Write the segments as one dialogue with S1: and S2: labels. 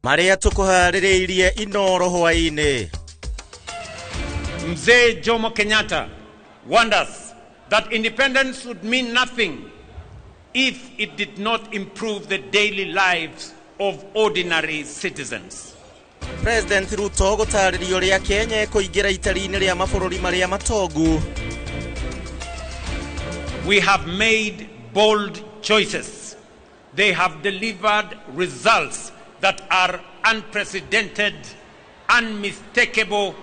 S1: Maria tukuhaririirie Inoro hwaini.
S2: Mzee Jomo Kenyatta warned us that independence would mean nothing if it did not improve the daily lives of ordinary citizens.
S1: President Ruto gutaririo ria Kenya kuingira itari-ini ria mabũrũri maria matongu.
S2: We have made bold choices. They have delivered results that are unprecedented, unmistakable,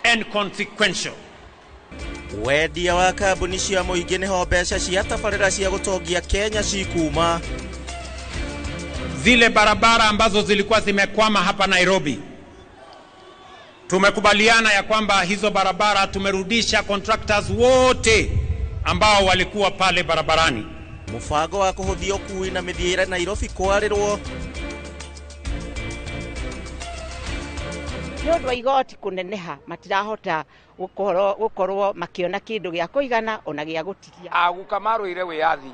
S2: and consequential.
S1: Wendia wa kambuni cia mũingĩ nĩho mbeca cia tabarĩra cia gũtongia Kenya cikuma.
S2: Zile barabara ambazo zilikuwa zimekwama hapa Nairobi, tumekubaliana ya kwamba hizo barabara tumerudisha contractors wote ambao walikuwa pale barabarani.
S1: Mufango wa kuhuthia ukui na mithiĩre Nairobi kwarirwo.
S3: Nĩũndũ wa igoti kũneneha matirahota gũkorwo makiona kĩndũ gĩa kũigana ona gĩa gũtigia.
S4: Aguka marũire wĩyathi.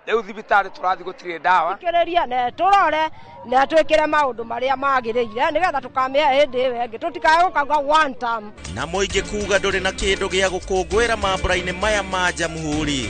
S4: Rĩu thibitarĩ tũrathi gũtirĩ ndawa.
S5: Tukĩrĩria na tũrore na twĩkĩre maũndũ marĩa magĩrĩire nĩgetha tũkamĩhe hĩndĩ ĩyo ĩngĩ tũtikae gũkauga one term.
S1: Na mũingĩ kuuga ndũrĩ na kĩndũ gĩa gũkũngũĩra mambũra-inĩ maya ma Jamhuri.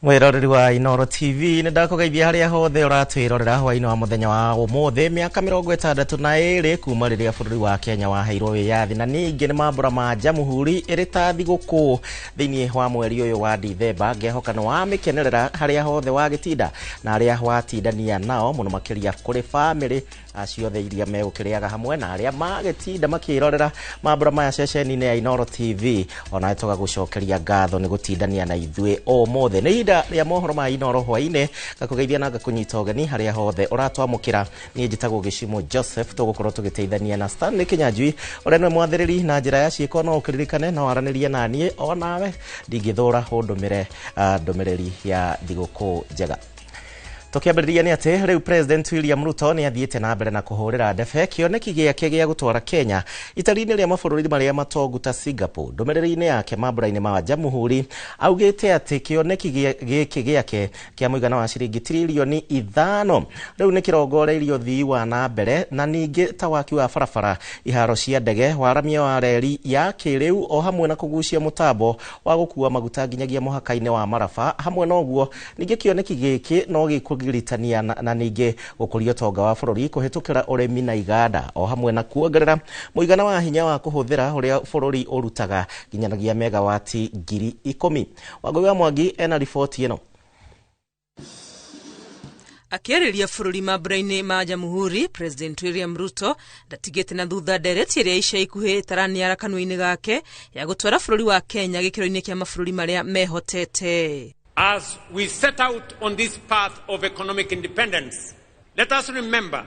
S1: Mwiroreri wa Inoro TV ndakugeithia haria hothe uratwirorera hwaini wa muthenya wa umuthi miaka 62 kuma riria bũrũri wa Kenya waheirwo wiyathi na ningi ni mambura ma Jamhuri iri ta thigũkũ thiini wa mweri uyu wa Dithemba ngehoka no wa mikenerera haria hothe wagitinda na haria watindania nao muno makiria kuri family ciothe iria megukiriaga hamwe na aria magetinda makirorera mambura maya ceceni-inĩ ya Inoro TV ona etoga gucokeria ngatho ni gutindania na ithuĩ ũmũthĩ nĩ ihinda rĩa mohoro ma Inoro hwainĩ gakugeithia na gakunyita ũgeni haria hothe uratwamũkĩra niĩ njĩtagwo Gĩcimo Joseph tũgũkorwo tũgĩteithania na Stanley Kinyanjui ũrĩa nĩ mwathĩrĩri na njĩra ya ciĩko no ũkĩririkane no aranĩrie na niĩ onawe ndingĩthũra ũndũmĩre ndũmĩrĩri ya thigũkũ njega. Tukiambĩrĩria nĩ atĩ rĩu President William Ruto nĩ athiĩte na mbere na kũhũrĩra ndebe kĩoneki gĩake gĩa gũtwara Kenya itari-inĩ rĩa mabũrũri marĩa matongu ta Singapore. Ndũmĩrĩri-inĩ yake mambura-inĩ ma Jamhuri augĩte atĩ kĩoneki gĩkĩ gĩake kĩa mũigana wa ciringi trilioni 5 rĩu nĩ kĩrongoreirio ũthii wa na mbere na ningĩ ta waki wa barabara, iharo cia ndege, waramia wa reri ya kĩrĩu o hamwe na kũgucia mũtambo wa gũkua maguta nginyagia mũhaka-inĩ wa Maraba. Hamwe na ũguo ningĩ kĩoneki gĩkĩ no gĩkũgiritania na ningĩ gũkũria ũtonga wa bũrũri kũhĩtũkĩra ũrĩmi na iganda o hamwe na kuongerera mũigana wa hinya wa kũhũthĩra ũrĩa bũrũri ũrutaga nginyanagia megawati 10,000. Wangũi wa Mwangi ena riboti ĩno.
S6: Akĩarĩria bũrũri mambura-inĩ ma Jamhuri, President William Ruto ndatigĩte na thutha ndereti ĩrĩa ica ikuhĩ taraniara kanua-inĩ gake ya gũtwara bũrũri wa Kenya gĩkĩro-inĩ kĩa mabũrũri marĩa mehotete.
S2: As we set out on this path of economic independence, let us remember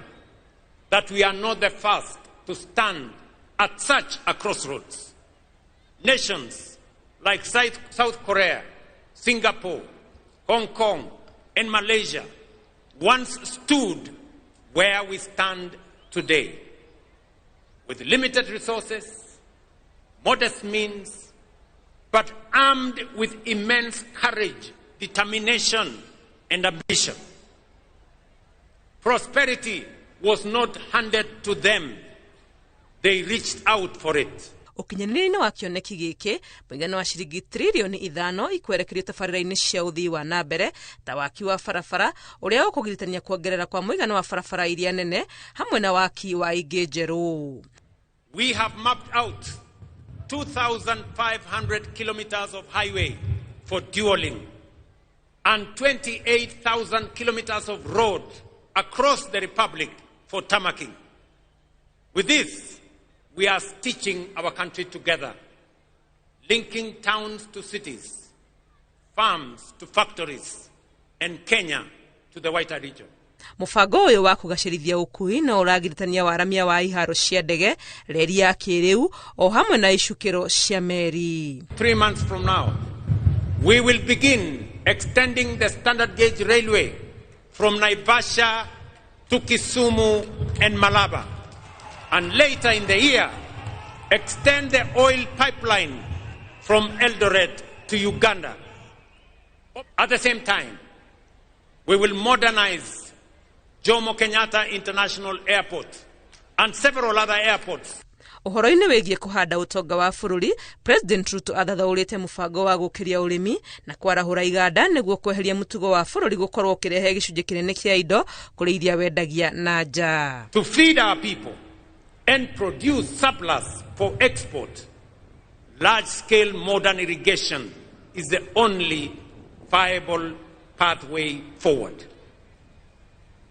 S2: that we are not the first to stand at such a crossroads. Nations like South Korea, Singapore, Hong Kong, and Malaysia once stood where we stand today, with limited resources, modest means, but armed with immense courage, determination, and ambition. Prosperity was not handed to them. They reached out for it.
S6: Ukinyanĩria-inĩ wa kĩoneki gĩkĩ mũigana wa ciringi trilioni 5 ikwerekerio tabarĩra-inĩ cia ũthii wa na mbere ta waki wa barabara ũrĩa ũkũgiritania kuongerera kwa mũigana wa barabara iria nene hamwe na waki wa ingĩ njerũ.
S2: We have mapped out 2,500 kilometers of highway for dualing and 28,000 kilometers of road across the Republic for tarmacking. With this, we are stitching our country together, linking towns to cities, farms to factories, and Kenya to the wider region.
S6: Mubango uyu wa kugacirithia ukui no uragiritania waramia wa iharo cia ndege, reri ya kiriu o hamwe na icukiro cia meri.
S2: 3 months from now, we will begin extending the standard gauge railway from Naivasha to Kisumu and Malaba, and later in the year, extend the oil pipeline from Eldoret to Uganda. At the same time, we will modernize Jomo Kenyatta International Airport and several other airports.
S6: Uhoro-ini wigie kuhanda utonga wa bururi, President Ruto athathaurite mubango wa gukiria urimi na kwarahura iganda niguo kweheria mutugo wa bururi gukorwo kirehe gicunje kinene kia indo kuri iria wendagia na nja.
S2: To feed our people and produce surplus for export, large-scale modern irrigation is the only viable pathway forward.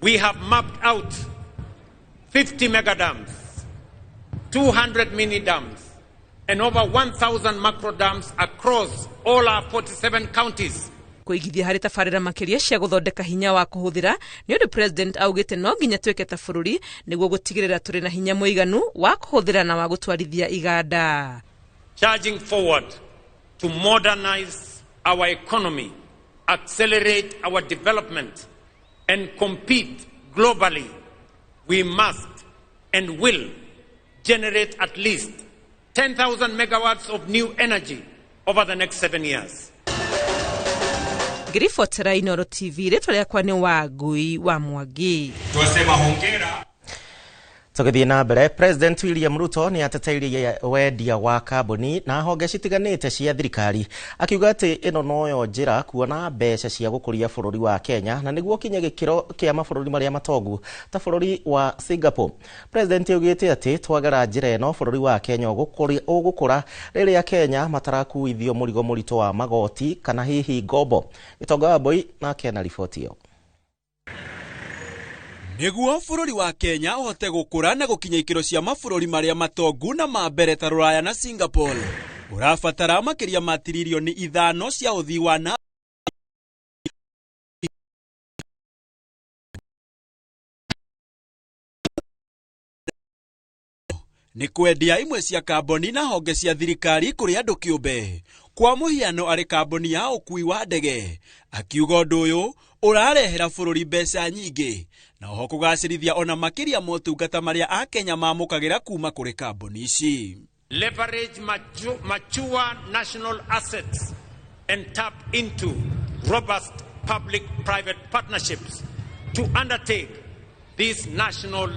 S2: We have mapped out 50 mega dams, 200 mini dams, and over 1,000 macro dams across all our 47 counties.
S6: Kuigithia hari tabarira makiria cia guthondeka hinya wa kuhuthira ni undu President augite no nginya tweke ta bururi niguo gutigirira turi na hinya muiganu wa kuhuthira na wa gutwarithia iganda.
S2: Charging forward to modernize our economy, accelerate our development, and compete globally, we must and will generate at least 10,000 megawatts of new energy over the next 7 years.
S6: Ngiribotera Inooro TV ritwa riakwa ni Wangui wa Mwangi.
S7: Twasema hongera.
S1: Tugithie na mbere, President William Ruto ni ateteirie wendia wa kambuni na honge citiganite cia thirikari, akiuga ati ino noyo njira kuona mbeca cia gukuria bururi wa Kenya na niguo kinye gikiro kia mabururi maria matongu ta bururi wa Singapore. President augite ati twagera njira ino bururi wa Kenya ugukura riria Kenya matarakuithio murigo murito wa magoti kana hihi ngombo. Itonga wa Boy na Kena ripoti yo.
S7: Niguo bururi wa Kenya uhote gukura na gukinya ikiro cia mabururi maria matongu na mambere ta Ruraya na Singapore, urabatara makiria ma tiririoni 5 cia uthii wa na ni kwendia imwe cia kamboni na honge cia thirikari kuri andu kiumbe. Kwa muhiano ari kamboni ya ukui wa ndege, akiuga undu uyu urarehera bururi mbeca nyingi na oho kugacirithia ona makiria motungata maria a Kenya mamukagira kuma kuri kamboni ici.
S2: Leverage mature national assets and tap into robust public-private partnerships to undertake this national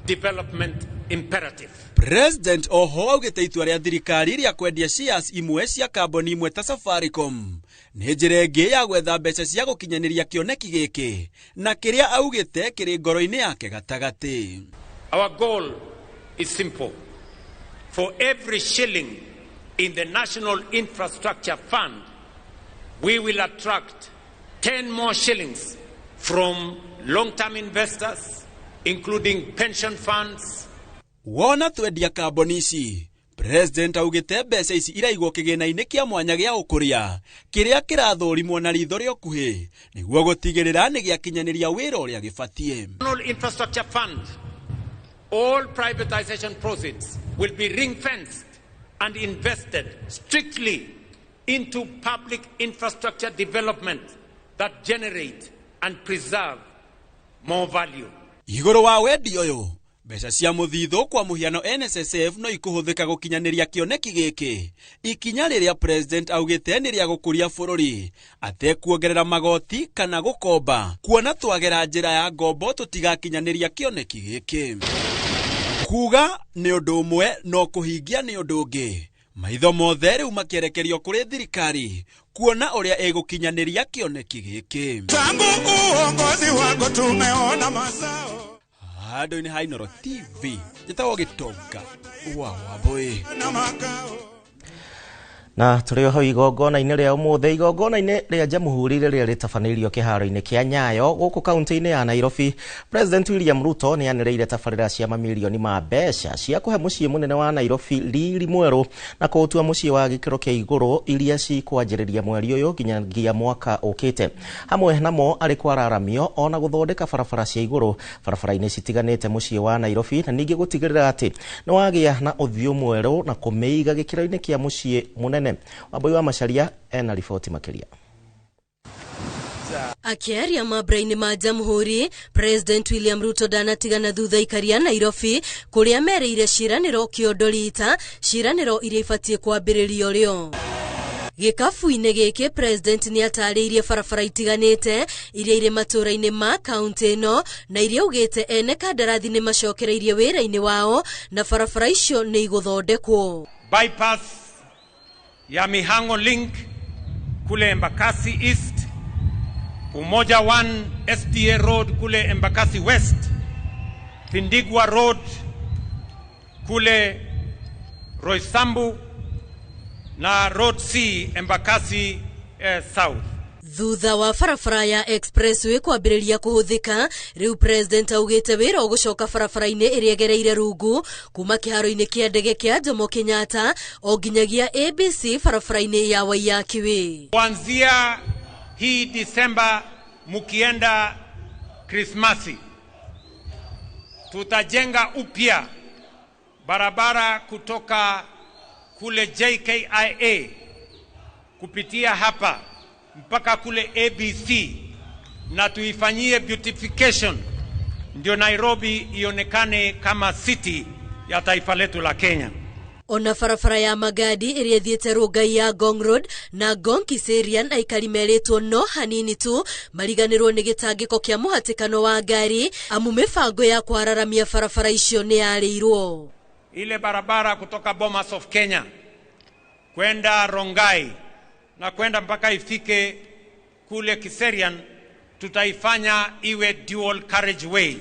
S2: development imperative.
S7: President oho augite itua ria thirikari ria kwendia shares imwe cia kamboni imwe ta Safaricom ni njira ingi ya gwetha mbeca cia gukinyaniria kioneki giki na kiria augite kiri ngoro-ini yake gatagati.
S2: Our goal is simple. For every shilling in the National Infrastructure Fund, we will attract 10 more shillings from long-term investors, including pension funds.
S7: Wona twendia kamboni ici, President augite mbeca ici iraigwo kigina-ini kia mwanya gia ukuria kiria kirathurimwo na ritho ria ukuhi niguo gutigirira ni giakinyaniria wira uria gibatie.
S2: National Infrastructure Fund, all privatization proceeds will be ring-fenced and invested strictly into public infrastructure development that generate and preserve more value.
S7: Iguru wa wendi uyu, mbeca cia muthithu kwa muhiano NSSF no ikuhuthika gukinyaniria kioneki giki. Ikinya riria President augite ni ria gukuria bururi, atekuongerera magoti kana gukomba, kuona twagera njira ya ngombo tutigakinyaniria kioneki giki. Kuga ni undu umwe no kuhingia ni undu ungi. Maitho mothe riu makierekerio kuri thirikari kuona uria egukinyaniria kioneki giki.
S8: Tangu uongozi wako tumeona mazao.
S7: Handu-ini ha Inooro TV, njitagwo Gitonga wa Wambui.
S1: Na tũrĩ ho igongona-inĩ rĩa ũmũthĩ, igongona-inĩ rĩa Jamhuri rĩrĩa rĩtabanĩirio kĩharo-inĩ kĩa Nyayo gũkũ kaunti-inĩ ya Nairobi. President William Ruto nĩ anĩrĩire tabarĩra cia mamirioni ma mbeca cia kũhe mũciĩ mũnene wa Nairobi riri mwerũ na kũũtua mũciĩ wa gĩkĩro kĩa igũrũ iria cikwanjĩrĩria mweri ũyũ nginyagia mwaka ũkĩte. Hamwe namo arĩ kwararamio ona gũthondeka barabara cia igũrũ barabara-inĩ citiganĩte mũciĩ wa Nairobi, na ningĩ gũtigĩrĩra atĩ nĩ wagĩa na ũthiũ mwerũ na kũmĩiga gĩkĩro-inĩ kĩa mũciĩ mũnene. Wambui wa Macharia ena riboti makĩria.
S9: Akiaria mambura-inĩ ma Jamhuri, President William Ruto ndanatigana thutha ikaria Nairobi kũrĩa merĩire ciĩranĩro kĩondo rita, ciĩranĩro iria ibatiĩ kwambĩrĩrio rĩo. Gĩkabu-inĩ gĩkĩ President nĩ atarĩirie barabara itiganĩte iria irĩ matũra-inĩ ma kaunti ĩno na iria ugĩte ene kandarathi nĩ macokereirie wĩra-inĩ wao na barabara icio nĩ igũthondekwo.
S2: Bypass ya Mihango Link kule Embakasi East, Umoja 1 SDA Road kule Embakasi West, Tindigwa Road kule Roysambu na Road C Embakasi South.
S9: Thutha wa barabara ya expressway kwambĩrĩria kũhũthĩka, rĩu President augĩte wĩra ũgũcoka barabara-inĩ ĩrĩa ĩgereire rungu kuma kĩharo-inĩ kĩa ndege kĩa Jomo Kenyatta o nginyagia ABC barabara-inĩ ya Waiyaki Way.
S2: Kuanzia hii Disemba mukienda Krismasi, tutajenga upya barabara kutoka kule JKIA kupitia hapa mpaka kule ABC na tuifanyie beautification ndio Nairobi ionekane kama city ya taifa letu la Kenya.
S9: Ona barabara ya Magadi ĩrĩa thiĩte Rongai ya Ngong Road na Ngong Kiserian aikari merĩtwo no hanini tu mariganĩrwo nĩ gĩtangĩko kĩa mũhatĩkano wa ngari amu mĩbango ya kwararamia barabara icio nĩ yarĩirwo.
S2: Ile barabara kutoka Bomas of Kenya kwenda Rongai na kwenda mpaka ifike kule Kiserian tutaifanya iwe dual carriageway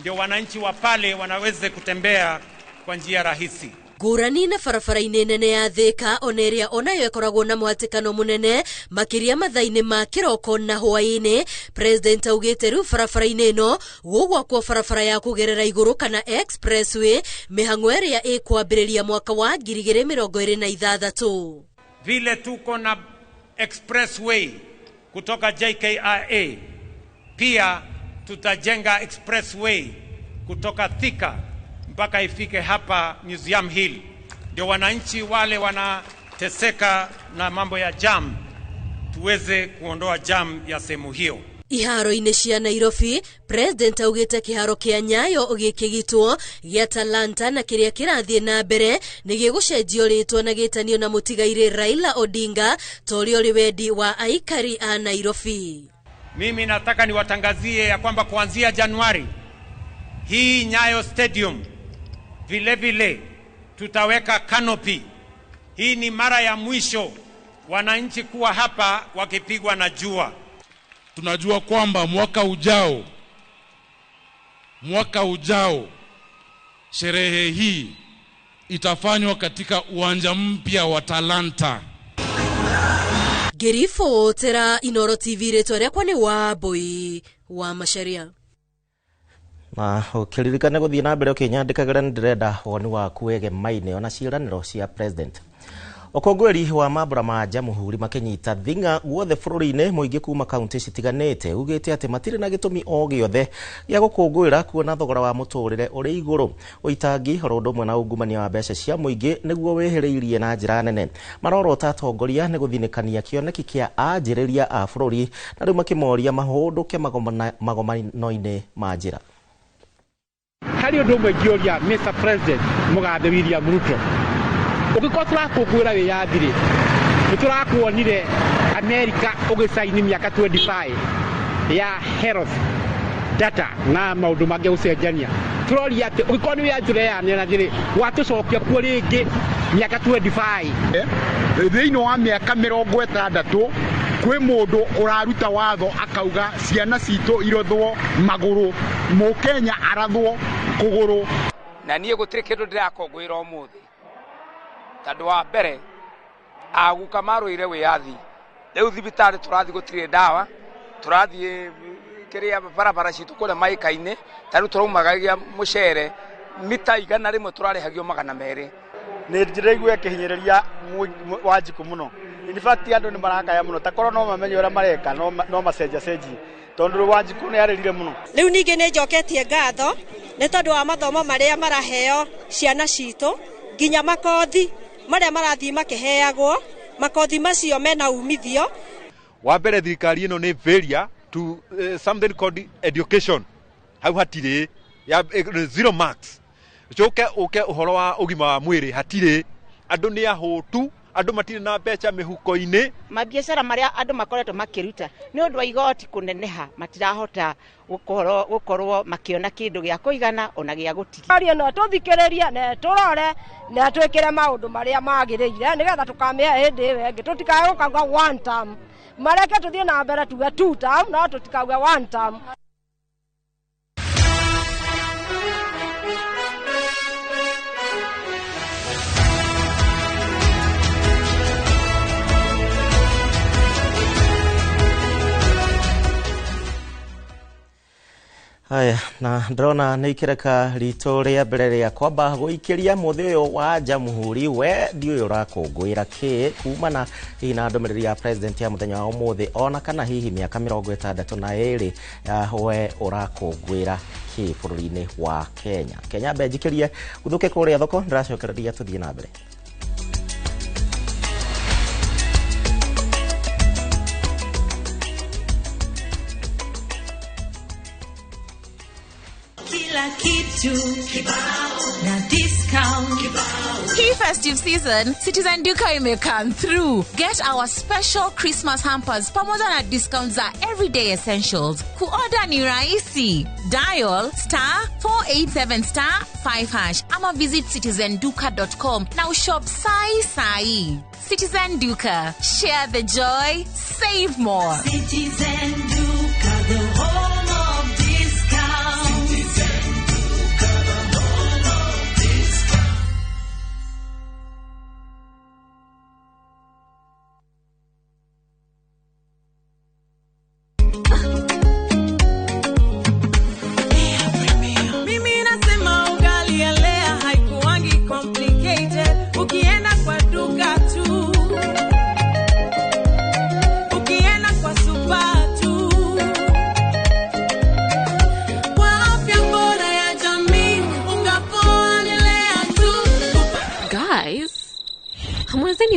S2: ndio wananchi wa pale wanaweze kutembea kwa njia rahisi.
S9: Ngũrani na barabara-inĩ nene ya Thika ona ĩrĩa onayo ĩkoragwo na mũhatĩkano mũnene makĩria mathaa-inĩ ma kĩroko na hwaĩ-inĩ, President augĩte rĩu barabara-inĩ ĩno gũgwakwo barabara ya kũgerera igũrũ kana expressway mĩhang'o ĩrĩa ĩkwambĩrĩria mwaka wa 2026.
S2: Vile tuko na expressway kutoka JKIA, pia tutajenga expressway kutoka Thika mpaka ifike hapa Museum Hill. Ndio wananchi wale wanateseka na mambo ya jam tuweze kuondoa jam ya sehemu hiyo.
S9: Iharo-inĩ cia Nairobi, President augĩte kĩharo kĩa Nyayo gĩkĩgitwo gĩa Talanta na kĩrĩa kĩrathiĩ na mbere nĩ gĩgũcenjio rĩtwa na gĩtanio na mũtigairĩ Raila Odinga torĩa ũrĩ wendi wa aikari a Nairobi.
S2: Mimi nataka niwatangazie ya kwamba kuanzia Januari hii Nyayo Stadium vile vile tutaweka canopy. Hii ni mara ya mwisho wananchi kuwa hapa wakipigwa na jua.
S10: Tunajua kwamba mwaka ujao sherehe hii itafanywa katika uwanja mpya wa Talanta.
S9: Gerifo tera Inoro TV rĩtwa rĩakwa nĩ Wambui wa Macharia.
S1: Na ũkĩririkane gũthiĩ na mbere ũkĩnyandĩkagĩra nĩ ndĩrenda woni waku wegemaine ona ciĩranĩro cia President. Ũkũngũĩri wa mambura ma Jamhuri makĩnyita thing'a guothe bũrũri-inĩ, mũingĩ kuma kaunti citiganĩte ugĩte atĩ matirĩ na gĩtũmi o gĩothe gĩa gũkũngũĩra kuona thogora wa mũtũrĩre ũrĩ igũrũ, ũitangi oro ũndũ ũmwe na ungumania wa mbeca cia mũingĩ nĩguo wĩhĩrĩirie na njĩra nene. Marorota atongoria nĩ gũthinĩkania kĩoneki kĩa anjĩrĩria a bũrũri na rĩu makĩmoria mahũndũke magomano-inĩ ma njĩra.
S11: Harĩ ũndũ ũmwe ingĩũria Mr. President Mũgathe William Ruto, ũgĩkorwo tũrakũngũĩra wĩyathi-rĩ, nĩ tũrakuonire Amerika ũgĩcaini mĩaka 25 ya health data na maũndũ mangĩ gũcenjania. Tũroria atĩ ũgĩkorwo nĩ wĩyathi ũreyanĩra-rĩ watũcokia kuo rĩngĩ mĩaka 25
S12: thĩinĩ wa mĩaka 60 kwĩ mũndũ ũraruta watho akauga ciana citũ irothwo magũrũ, Mũkenya arathwo kũgũrũ.
S4: Na niĩ gũtirĩ kĩndũ ndĩrakũngũĩra ũmũthĩ tondũ wa mbere Agukamaro ile wiyathi leo thibitari turathi gutire dawa turathi kiria barabara citu kule maikaine taru turaumaga mucere mita igana rimwe turarihagio magana meri
S13: ni njiraigua kihinyereria Wanjiku muno in fact andu ni marakaya muno takoro no mamenye ura mareka no macenja cenji tondu Wanjiku ni aririre muno
S14: riu ningi ni njoketie ngatho ni tondu wa mathomo maria maraheo ciana citu nginya makothi maria marathi makiheagwo makothi macio mena umithio
S15: wa mbere thirikari ino ni failure to something called education hau hatire ya zero marks choke uhoro wa ugima wa mwiri hatire andu ni ahutu andu matire na mbeca mihuko-ini
S3: mabiacara maria andu makoretwo makiruta ni undu wa igoti kuneneha matirahota gukorwo makiona kindu gia kuigana ona gia gutiki
S5: ari no tuthikiririe na turore na twikire maundu maria magirire nigetha tukamia hindi wengi tutikae gukauga one term mareke tuthie na mbere tuge two term no tutikauga one term
S1: Haya, na ndrona nä ikereka ritå rä a mbere rä a kwamba gå ikä ria må thä å yå wa Jamhuri we ndiå yå rakå ngwä ra kä kumana hihi na ndå mä rä ri ya president ya må thenya wa å må thä ona kana hihi mä aka 62 na 2 we å rakå ngwä ra kä bå rå ri-inä wa Kenya mbe njikä rie gå thå ke kå rä a thoko ndä racokereria tå thiä na mbere.
S16: Now discount. Key festive season, Citizen Duka may come through. Get our special Christmas hampers pamoja na discounts za everyday essentials. Kuorder ni rahisi. Dial *487*5# ama visit citizenduka.com. Now shop sai. Citizen Duka. Share the joy, save more.
S17: Citizen Duka, the home of discount.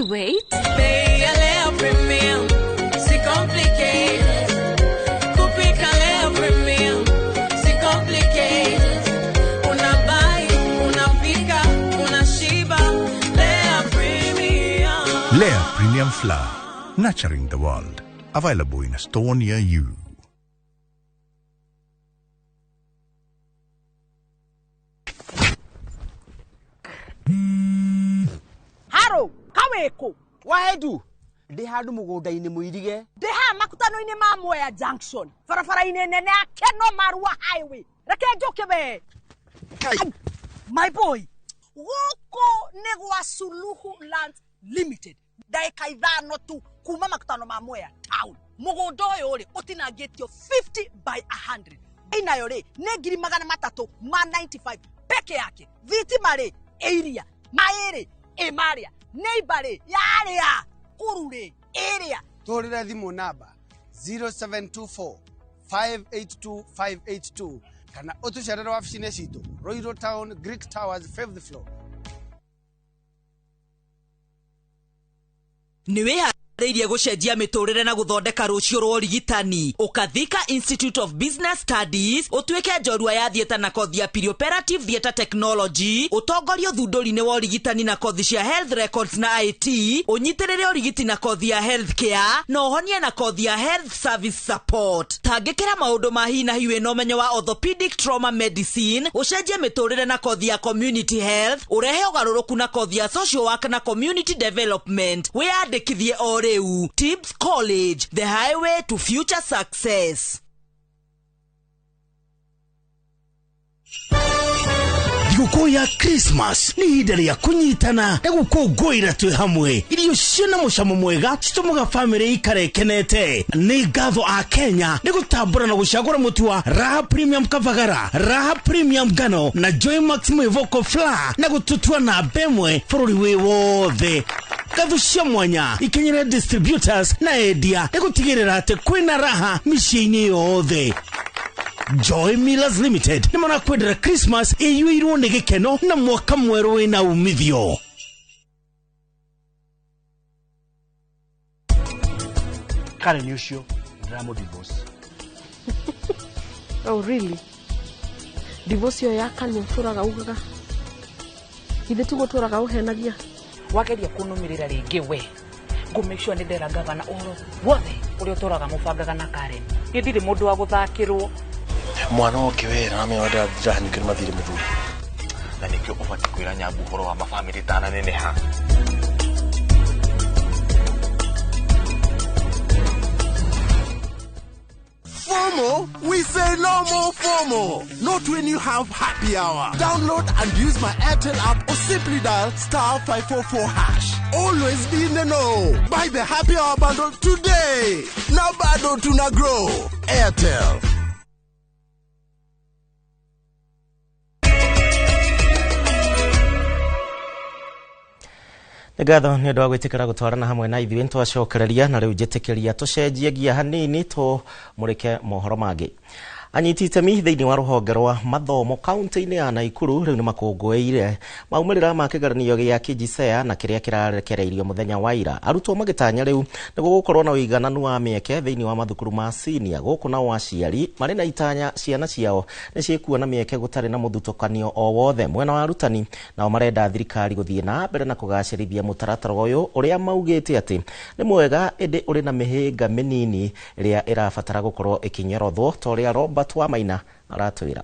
S16: Wait. Pay a Leo Premium. C'est compliqué. Kupika Leo Premium. C'est compliqué. Unabai, unapika, unashiba. Leo Premium.
S18: Leo Premium Flour. Nurturing the world. Available in a store near you.
S19: Haro! Kaweko waedu ndi handu mugunda-ini muirige ndi ha makutano-ini ma Mwea Junction barabara-ini nene ya Keno Marua Highway reke njuke be my boy guko ni gwa Suluhu Land Limited ndaika ithano tu kuma makutano ma Mwea Town mugunda uyu ri utinangitio 50 by 100 inayo ri ni 395 peke yake thitima ri area mairi emaria neighbor yaria kurure area
S20: torira thimu namba 0724 582 582 kana utucerera wabici-inĩ citũ Royal Town Greek Towers 5th floor.
S21: Niwe reirie gucenjia miturire na guthondeka rucio rwa urigitani Ukathika Institute of Business Studies utwike njorua ya thieta na kothi ya Perioperative Theatre Technology utongorio thunduri-ini wa urigitani na kothi cia Health Records na IT unyitirire urigiti na kothi ya Healthcare na uhonie na kothi ya Health Service Support tangikira maundu ma hi na hiwe no menyo wa Orthopedic Trauma Medicine ucenjie miturire na kothi ya Community Health urehe ugaruruku na kothi ya Social Work na Community Development wiyandikithie Reu, Tibbs College, the highway to future success.
S6: Thigũkũ ya Christmas nĩ ihinda rĩa kũnyitana na gũkũngũĩra twĩ hamwe. Irio ciĩna mũcamo mwega citũmaga bamĩrĩ ikare ikenete. Nĩ ngatho a Kenya nĩ gũtambũra na gũcagũra mũtu wa Raha Premium Kavagara, Raha Premium Ngano na Joy Maximo Vocal Flour na gũtũtua na bemwe bũrũri wĩ wothe. Ngatho cia mwanya ikenyere distributors na endia nĩ gũtigĩrĩra atĩ kwĩna raha mĩciĩ-inĩ yothe. Joy Millers Limited nĩ marakwendera Christmas ĩiyũirwo nĩ gĩkeno na mwaka mwerũ wĩna umithio.
S20: Karen ucio drama divorce.
S5: Oh really? Divorce yo ya Karen turaga ugaga. Ithe tugo turaga uhenagia.
S22: Wageria kunumirira ringi we. Go make sure ni ndera gavana oro. Wothe uri turaga mubangaga na Karen. Ndiri mundu wa guthakirwo.
S23: Mwana okiwera na meoda drani kirma thire muthuri. Na nikyo ubati kwira nyabu horo wa mafamily tana neneha.
S24: FOMO? We say no more FOMO. Not when you have happy hour. Download and use my Airtel app or simply dial *544#. Always be in the know. Buy the happy hour bundle today. Now bado tuna grow. Airtel.
S1: Ngatho nĩ ũndũ wa gwĩtĩkĩra gũtwarana hamwe na ithuĩ twacokereria na rĩu njĩtĩkĩria tũcenjie gia hanini tũmũrĩke mohoro mangĩ. Anyiti itemi thĩinĩ wa rũhonge rwa mathomo kaunti-inĩ ya Naikuru rĩu nĩ makũngũĩire maumĩrĩra ma kĩgeranio gĩa KJSEA na kĩrĩa kĩrarekereirio mũthenya wa ira. Arutwo magĩtanya rĩu nĩguo gũkorwo na ũigananu wa mĩeke thĩinĩ wa mathukuru ma senior gũkũ na aciari marĩ na itanya ciana ciao nĩ ciĩkuona mĩeke gũtarĩ na mũthutũkanio o wothe. Mwena wa arutani nao marenda thirikari gũthiĩ na mbere na kũgacĩrithia mũtaratara ũyũ ũrĩa maugĩte atĩ nĩ mwega ĩndĩ ũrĩ na mĩhĩnga mĩnini ĩrĩa ĩrabatara gũkorwo ĩkinyorothwo ta ũrĩa Robert wa Maina aratwĩra.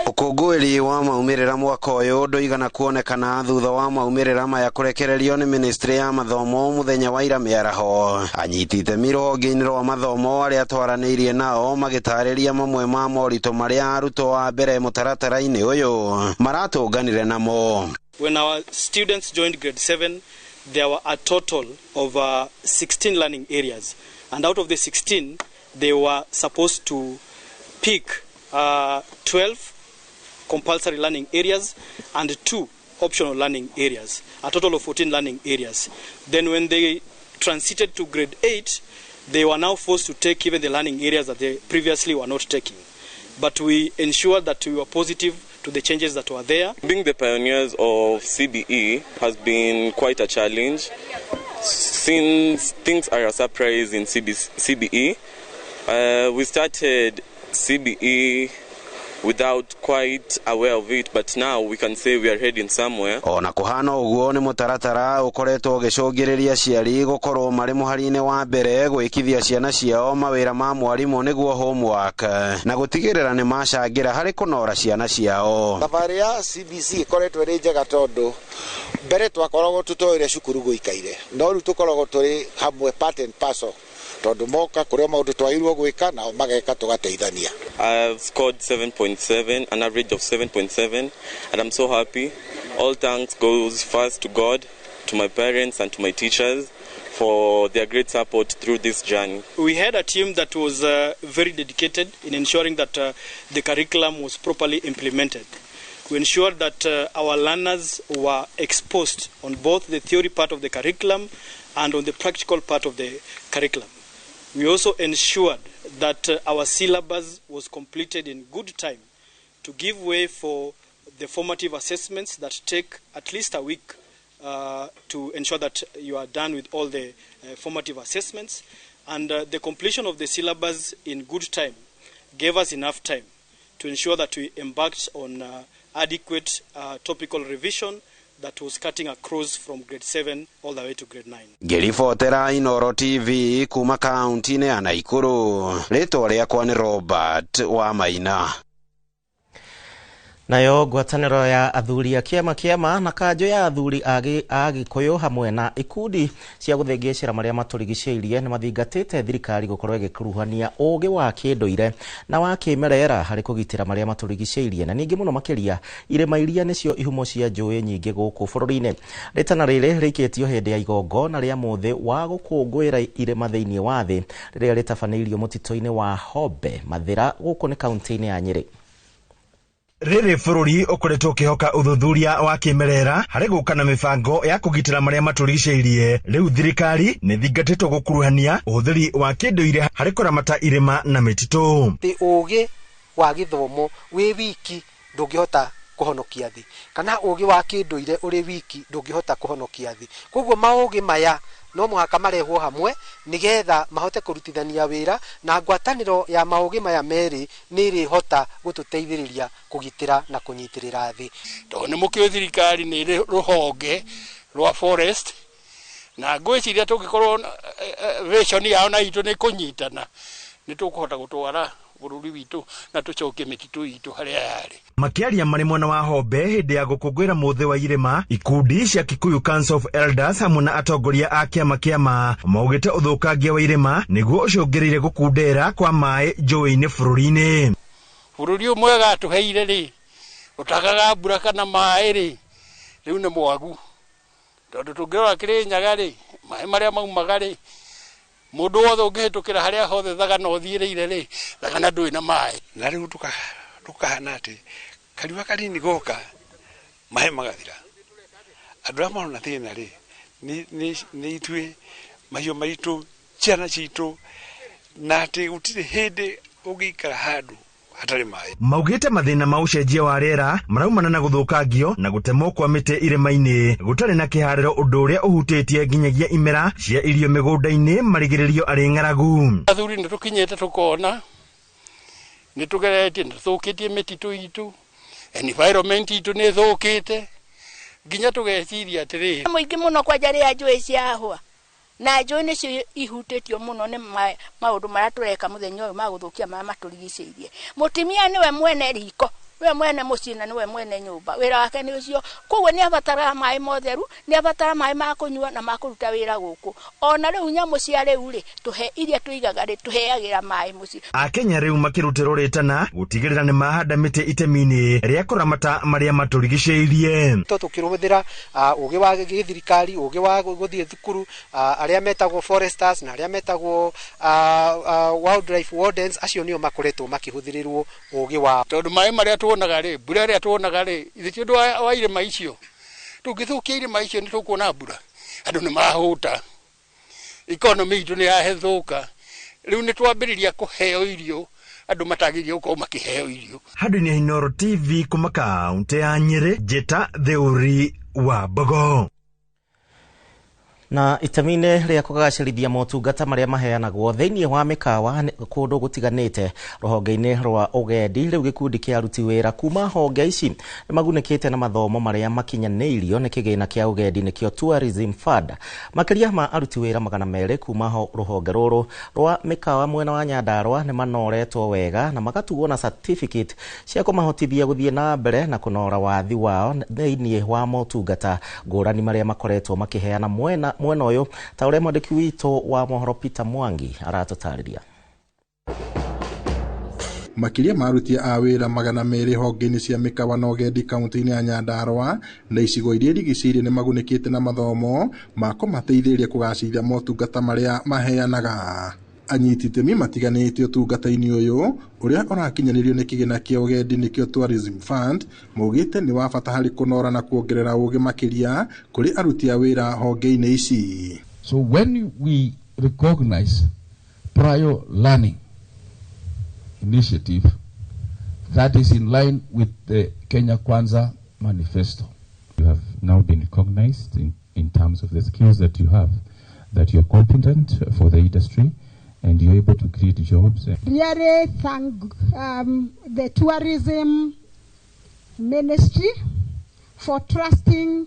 S25: Ũkũngũĩri wa maumĩrĩra mwaka ũyũ ndũigana kuonekana thutha wa maumĩrĩra maya kũrekererio nĩ ministry ya mathomo mũthenya wa ira mĩaraho. Anyiti itemi rũhonge-inĩ rwa mathomo arĩa twaranĩirie nao magĩtarĩria mamwe ma moritũ marĩa arutwo a mbere mũtaratara-inĩ ũyũ maratũnganire namo.
S26: When our students joined grade 7, there were a total of 16 learning areas, and out of the 16 they were supposed to pick 12 compulsory learning areas and 2 optional learning areas, a total of 14 learning areas. Then when they transited to grade 8, they were now forced to take even the learning areas that they previously were not taking. But we ensured that we were positive to the changes that were there.
S27: Being the pioneers of CBE has been quite a challenge, since things are a surprise in CBE. We started CBE without quite aware of it, but now we can say we are heading somewhere.
S25: Ona kuhana uguo ni mutaratara ukoretwo gicungiriria ciari gukorwo mari muhari-ini wa mbere gwikithia ciana ciao mawira ma mwarimu niguo homework na gutigirira ni macangira hari kunora ciana ciao.
S28: Thabarĩ ya CBC ikoretwo ri njega tondu mbere twakoragwo tutoire cukuru guikaire no riu tukoragwo turi hamwe part and parcel tondu moka kuria maundu twairwo gwika na mageka tugateithania.
S27: I've scored 7.7, an average of 7.7, and I'm so happy. All thanks goes first to God, to my parents and to my teachers for their great support through this journey.
S26: We had a team that was very dedicated in ensuring that the curriculum was properly implemented. We ensured that our learners were exposed on both the theory part of the curriculum and on the practical part of the curriculum. We also ensured that our syllabus was completed in good time to give way for the formative assessments that take at least a week to ensure that you are done with all the formative assessments. And the completion of the syllabus in good time gave us enough time to ensure that we embarked on adequate topical revision that was cutting across from grade 7 all the way to grade 9.
S25: Ngiribotera Inooro TV kuma kaunti-inĩ ya Naikuru. Rĩtwa rĩakwa nĩ Robert wa Maina.
S1: Nayo ngwatanĩro ya athuri a kĩama na kanjũ ya athuri a Gĩkũyũ hamwe na ikundi cia gũthengecera marĩa matũrigicĩirie nĩ mathingatĩte thirikari gũkorwo ĩgĩkuruhania ũũgĩ wa kĩndũire na wa kĩmerera harĩ kũgitĩra marĩa matũrigicĩirie na ningĩ mũno makĩria irĩma iria nĩcio ihumo cia njũĩ nyingĩ gũkũ bũrũri-inĩ. Rĩtana rĩrĩ rĩikĩtio hĩndĩ ya igongo rĩa mũthĩ wa gũkũngũĩra irĩma thĩinĩ wa thĩ rĩrĩa rĩtabanĩirio mũtitũ-inĩ wa Hombe Mathĩra gũkũ nĩ kaunti-inĩ ya Nyĩrĩ.
S2: Rĩrĩ bũrũri ũkoretwo ũkĩhoka ũthuthuria wa kĩmerera harĩ gũka na mĩbango ya kũgitĩra marĩa matũrigicĩirie. Rĩu thirikari nĩ thingatĩtwo gũkuruhania ũhũthĩri wa kĩndũire harĩ kũramata irĩma na mĩtitũ.
S4: Ũũgĩ wa gĩthomo wĩ wiki ndũngĩhota kũhonokia thĩ, kana ũũgĩ wa kĩndũire ũrĩ wiki ndũngĩhota kũhonokia thĩ. Koguo maũũgĩ maya no mũhaka marehwo hamwe nigetha mahote kũrutithania wĩra, na ngwatanĩro ya maũũgĩ maya merĩ nĩ ĩrĩhota gũtũteithĩrĩria kũgitĩra na kũnyitĩrĩra thĩ.
S7: Tondũ nĩ mũkĩo thirikari nĩ ĩrĩ rũhonge rwa forest, na ngwĩciria tũngĩkorwo vision yao na itũ nĩ kũnyitana nĩ tũkũhota gũtwara bũrũri witũ na tũcokie mĩtitũ itũ harĩa yarĩ.
S2: Makĩaria marĩ mwena wa Hombe hĩndĩ ya gũkũngũĩra mũthĩ wa irĩma, ikundi cia Kikuyu Council of Elders hamwe na atongoria a kĩama maugĩte ũthũkangia wa irĩma nĩguo ũcũngĩrĩire gũkundera kwa maĩ njũĩ-inĩ bũrũri-inĩ.
S7: Bũrũri mwega tũheire rĩ ũtagaga mbura kana maĩ rĩ rĩu nĩ mwagu, tondũ tũngĩrora Kĩrĩnyaga rĩ maĩ marĩa maumaga rĩ mũndũ wothe ũngĩhĩtũkĩra harĩa hothe thagana ũthiĩrĩire rĩ thagana ndũĩ na maĩ.
S8: Na rĩu tukahana atĩ kariũa kanini goka maĩ magathira. Andũ arĩa marona thĩna rĩ nĩ ithuĩ, mahiũ maitũ, ciana citũ, na atĩ gũtirĩ hĩndĩ ũngĩikara handũ hatarĩ maĩ.
S2: Maugĩte mathĩna ma ũcenjia wa rĩera maraumana na gũthũkangio na gũtemwo kwa mĩtĩ irĩma-inĩ gũtarĩ na kĩharĩro, ũndũ ũrĩa ũhutĩtie nginyagia imera cia irio mĩgũnda-inĩ marigĩrĩrio arĩ ng'aragu.
S7: Athuri nĩ tũkinyĩte tũkona nĩ tũgeretie nĩ tũthũkĩtie mĩtitũ itũ, environment itũ nĩ thũkĩte, nginya tũgeciria atĩrĩrĩ
S9: mũingĩ mũno kwanja rĩrĩa njũĩ ciahũa, na njũĩ nĩcio ihutĩtio mũno nĩ maũndũ marĩa tũreka mũthenya ũyũ ma gũthũkia marĩa matũrigicĩirie. Mũtumia nĩwe mwene riko, nĩwe mwene mũciĩ na nĩwe mwene nyũmba, wĩra wake nĩ ũcio. Koguo nĩ abataraga maĩ motheru, nĩ abataraga maĩ ma kũnyua na ma kũruta wĩra gũkũ. Ona rĩu nyamũ cia rĩu rĩ tũhe iria tũigaga rĩ tũheagĩra maĩ mũciĩ.
S2: Akenya rĩu makĩrutĩrwo rĩtana gũtigĩrĩra nĩ mahanda mĩtĩ itemi-inĩ rĩa kũramata marĩa matũrigicĩirie.
S4: Tũkĩrũmĩrĩra ũũgĩ wa gĩthirikari, ũũgĩ wa gũthiĩ thukuru, arĩa metagwo foresters na arĩa metagwo wildlife wardens, acio nĩo makoretwo makĩhũthĩrĩrwo ũũgĩ wa
S7: tondũ maĩ marĩa tuonaga rĩ mbura ĩrĩa tuonaga rĩ ithuĩ ũndũ wa irĩma icio tũngĩthũkia irĩma icio nĩ tũkuona mbura, andũ nĩ marahũta, economy itũ nĩ yahethũka, rĩu nĩ twambĩrĩria kũheo irio andũ matagĩrĩire gũkorwo makĩheo irio.
S2: Handũ-inĩ Inooro TV kuma kaunti ya Nyĩrĩ, Njĩta Theũri wa Mbogo.
S1: Na itemi-inĩ rĩa kũgacĩrithia motungata marĩa maheanagwo thĩinĩ wa mĩkawa kũndũ gũtiganĩte rũhonge-inĩ rwa ũgendi, rĩu gĩkundi kĩa aruti wĩra kuma honge ici nĩ magunĩkĩte na mathomo marĩa makinyanĩirio nĩ kĩgĩna kĩa ũgendi nĩkĩo Tourism Fund. Makĩria ma aruti wĩra 200 kuma rũhonge rũrũ rwa mĩkawa mwena wa Nyandarua nĩ manoretwo wega na magatugwo na certificate cia kũmahotithia gũthiĩ na mbere na kũnora wathi wao thĩinĩ wa motungata ngũrani marĩa makoretwo makĩheana mwena ũyũ, ta ũrĩa mwandĩki witũ wa mohoro Peter Mwangi aratũtarĩria.
S10: Makĩria ma aruti a wĩra 200 honge-inĩ cia mĩkawa na ũgendi kaunti-inĩ ya Nyandarua na icigo iria irigicĩirie nĩ magunĩkĩte na mathomo ma kũmateithĩrĩria kũgacĩrithia motungata marĩa maheanaga. Anyiti itemi matiganĩte ũtungata-inĩ ũyũ ũrĩa ũrakinyanĩrio nĩ kĩgĩna kĩa ũgendi nĩkĩo Tourism Fund, maugĩte nĩ wa bata harĩ kũnora na kuongerera ũũgĩ makĩria kũrĩ aruti a wĩra honge-inĩ ici.
S11: So when we recognize prior learning initiative that is in line with the Kenya Kwanza manifesto, you have now been recognized in terms of the skills that you have, that you're competent for the industry and you're able to create jobs.
S12: Really thank the tourism ministry for trusting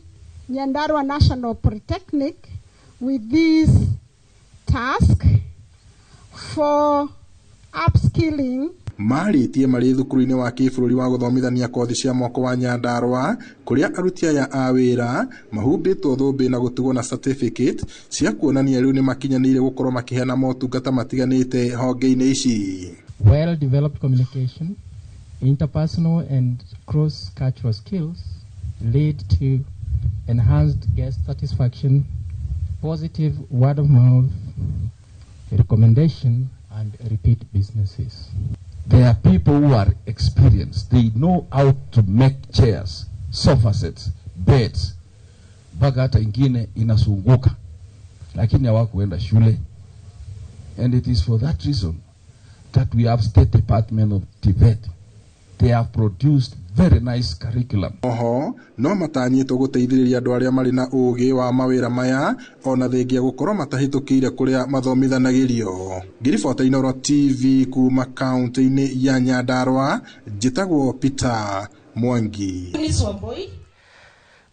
S12: Nyandarua National Polytechnic with this task for upskilling.
S10: marĩtie marĩ thukuru-inĩ wa kĩbũrũri wa gũthomithania kothi cia moko wa Nyandarua, kũrĩa aruti aya a wĩra mahumbĩtwo thũmbĩ na gũtugwo na certificate cia kuonania rĩu nĩ makinyanĩire gũkorwo makĩheana motungata matiganĩte honge-inĩ ici.
S3: Well-developed communication, interpersonal and cross-cultural skills lead to enhanced guest satisfaction, positive word-of-mouth, recommendation, and repeat businesses.
S11: There are people who are experienced. They know how to make chairs, sofa sets, beds. Mpaka hata ingine inasunguka, lakini hawakuenda shule. And it is for that reason that we have State Department of Tibet. They have produced very nice curriculum.
S10: No matanyĩtwo gũteithĩrĩria andũ arĩa marĩ na ũũgĩ wa mawĩra maya ona thengia gũkorwo matahĩtũkĩire kũrĩa mathomithanagĩrio. Ngiribota Inooro TV kuma kaunti-inĩ ya Nyandarua, njĩtagwo Peter Mwangi.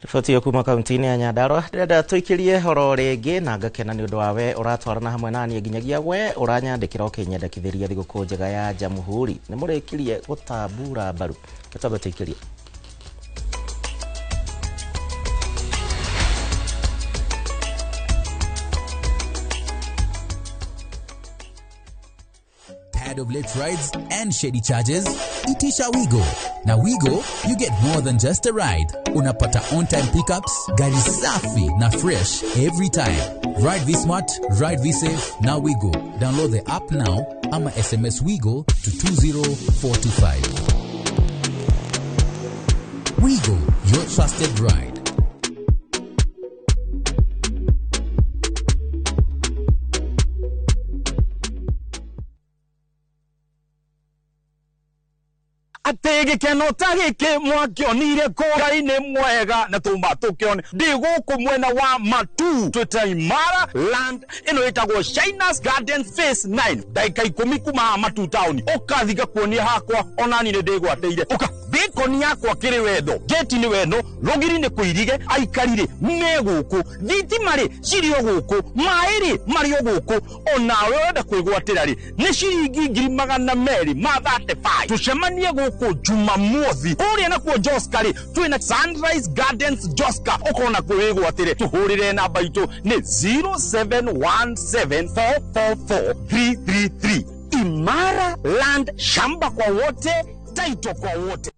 S1: Riboti yo kuma kaunti-inĩ ya Nyandarua, ndĩrenda tũikĩrie horo rĩngĩ na ngakena nĩ ũndũ wa we ũratwarana hamwe naniĩ nginyagia we ũranyandĩkĩra ũkĩnyendekithĩria thigũkũ njega ya Jamhuri. Nĩ mũrĩkirie gũtambura mbaru. Tũtambe tũikĩrie.
S13: Tired of late rides and shady charges? Itisha Wigo. Now Wigo, you get more than just a ride. Unapata on-time pickups, gari safi na fresh every time. Ride V-Smart, ride V-Safe, now Wigo. Download the app now, ama SMS Wigo to 20425. Wigo, your trusted ride.
S14: Atege kenota gike mwakionire kora-inĩ mwega na tuma tukione ndi guku mwena wa Matu twita Imara land ino itagwo Shinas Garden Phase 9 daika 10 kuma Matu town ukathiga kuonia hakwa onani ni ndigwateire uka bikoni yakwa kiri wetho geti ni weno rogiri ni kuirige aikarire me guku thiti mari cirio guku mairi mario guku onawe wenda kwigwatira ri ni ciringi 235 tucemanie guku Jumamothi uria na kuo Joska ri twina Sunrise Gardens Joska ukona kwigwatire tuhurire namba itu ni 0717444333 Imara Land, shamba kwa wote, taito kwa wote.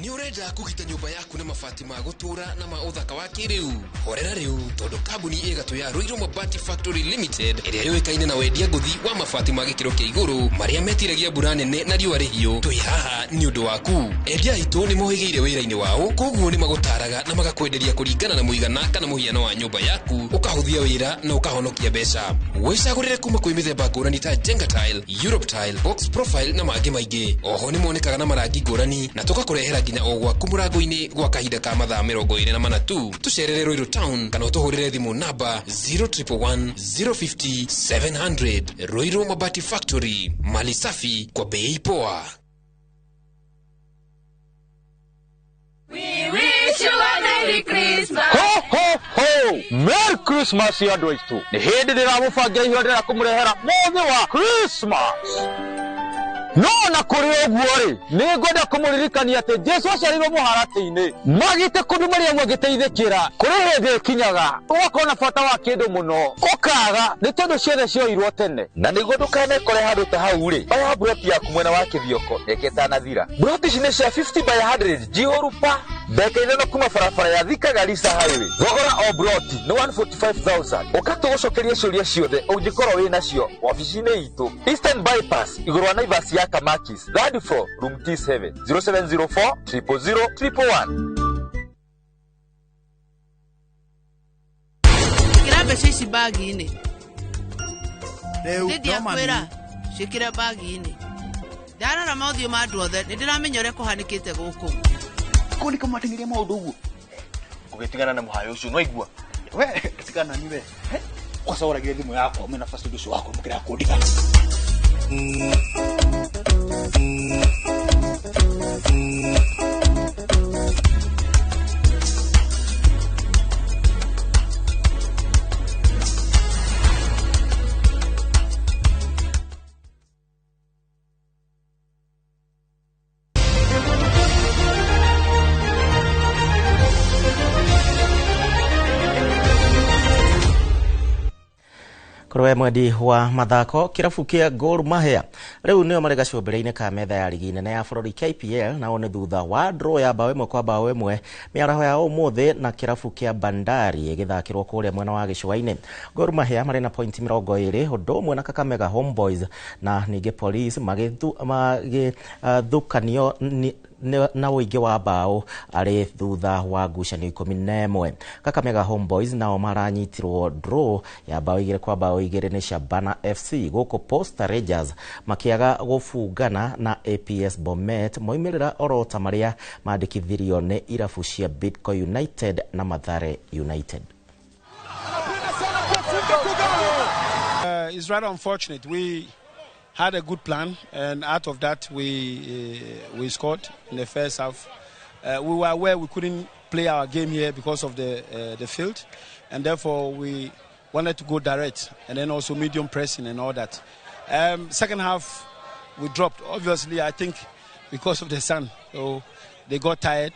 S15: Ni urenda kugita nyumba yaku na mabati ma gutura na ma uthaka wa kiriu horera riu tondu kambuni igatu ya Ruiru Mabati Factory Limited iria yoikaine na wendia nguthi wa mabati ma gikiro kia iguru maria metiragia mbura nene na riua rihiu twi haha ni undu waku endia itu ni mohigeire wira-ini wao koguo ni magutaraga na magakwenderia kuringana na muigana kana muhiano wa nyumba yaku ukahuthia wira na ukahonokia mbeca wicagurire kuma kwi mithemba ngurani ta Jenga Tile, Europe Tile, Box Profile na mangi maingi oho ni monekaga na marangi ngurani na tugakurehera nginya o gwaku murango-ini gwa kahinda ka mathaa 24 tu tucerere Ruiru Town kana utuhurire thimu namba 0111 050 700. Ruiru Mabati Factory, mali safi kwa bei poa.
S16: We wish you a Merry Christmas.
S14: Ho ho ho! Merry Christmas ya andũ aitũ. Nĩ hĩndĩ ndĩramũbangira ihinda rĩa kũmũrehera mũthĩ wa Christmas. No na kuri oguo ri ni ngwenda kumuririkania ati Jesu aciarirwo muharati-ini magite kundu maria mwagiteithikira kuri hindi kinyaga ugakona bata wa kindu muno ukaga ni tondu ciothe cioirwo tene na niguo ndukanekore handu ta hau ri baya buroti yaku mwena wa kithioko eketanathira buroti ici ni cia 50 by 100 Jihorupa Beka-inĩ no kuma barabara ya Thika Garissa highway thogora o broti ni 145,000 ukatugucokeria ciuria ciothe ungikorwo wi nacio ofici-inĩ itu Eastern Bypass iguru wa Naivas ya Kamakis third floor room T7 0704 000 111.
S17: Kirabe shishi bagi-inĩ Lydia kwĩra shikira bagi-inĩ ndarora maũthiũ ma andũ othe nĩ ndĩramenya ũrĩa kũhanĩkĩte gũkũ
S23: kuni kama atengeria maundu uguo ugetigana na muhayo ucio no igua we getigana ni we kwa sababu ragire thimu yako mena fast ucio wako mukira kundika
S1: Korwe mwendi wa mathako kirabu kia Gor Mahia riu nio marega cumbereine ka metha ya ligi nene ya bururi KPL na one thutha wa draw ya bao imwe kwa bao imwe miaraho ya umuthi na kirabu kia Bandari igithakirwo kuria mwena wa Gicua-ini. Gor Mahia mari na point 20 undu umwe na Kakamega Homeboys na ninge Police magithukanio na uingi wa bao ari thutha wa ngucanio 11. Kakamega Homeboys nao maranyitirwo draw ya bao 2 kwa bao 2 ni Shabana FC guku Posta Rangers makiaga gufungana na APS Bomet moimirira orota maria mandikithirio ni irabu cia Bidco United na Mathare United.
S5: It's rather unfortunate. We had a good plan, and out of that we scored in the first half. We were aware we couldn't play our game here because of the field, and therefore we wanted to go direct, and then also medium pressing and all that. Second half we dropped. Obviously, I think because of the sun, so they got tired.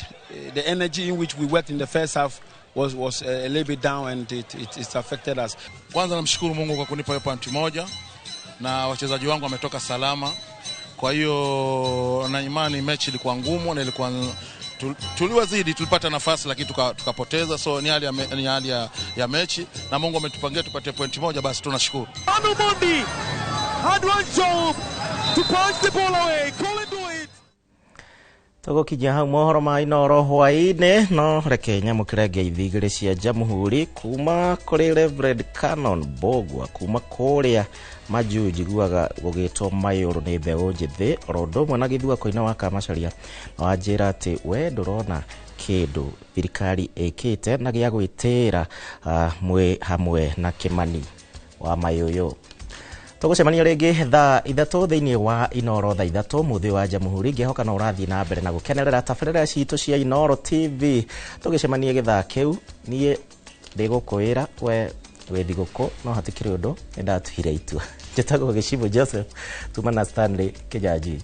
S5: The energy in which we worked in the first half was a little bit down, and it affected us.
S6: Kwanza namshukuru Mungu kwa kunipa hiyo pointi moja na wachezaji wangu wametoka salama. Kwa hiyo na imani mechi ilikuwa ngumu na ilikuwa tuliwazidi, tulipata nafasi lakini tukapoteza. So ni hali ya mechi na Mungu ametupangia tupate pointi moja, basi tunashukuru.
S18: Anumondi had one job to punch the ball away. Call it do it.
S1: Togo kijia hau mohoro ma inoro hwaine no reke nyamukire ngeithigire cia Jamhuri kuma kuri Reverend Canon Bogwa kuma kuria majuji guaga gugitwo Mayuru ni mbeu njithi orondo mwe na githua koina wa Kamacharia wanjira ati we ndurona kindu thirikari ikite na gia gwitira mwe hamwe na Kimani wa Mayuyu. Tugucemania ringi thaa 3 thiini wa Inoro thaa 3 muthi wa Jamhuri ngehoka na urathi na mbere na gukenerera tabarĩra citu cia Inoro TV. Tugicemania githaa kiu nie ndigukwira we thiguku no hatikire undu ndatuhire itua. Njetago Gicibo Joseph tuma na Stanley Kijaji.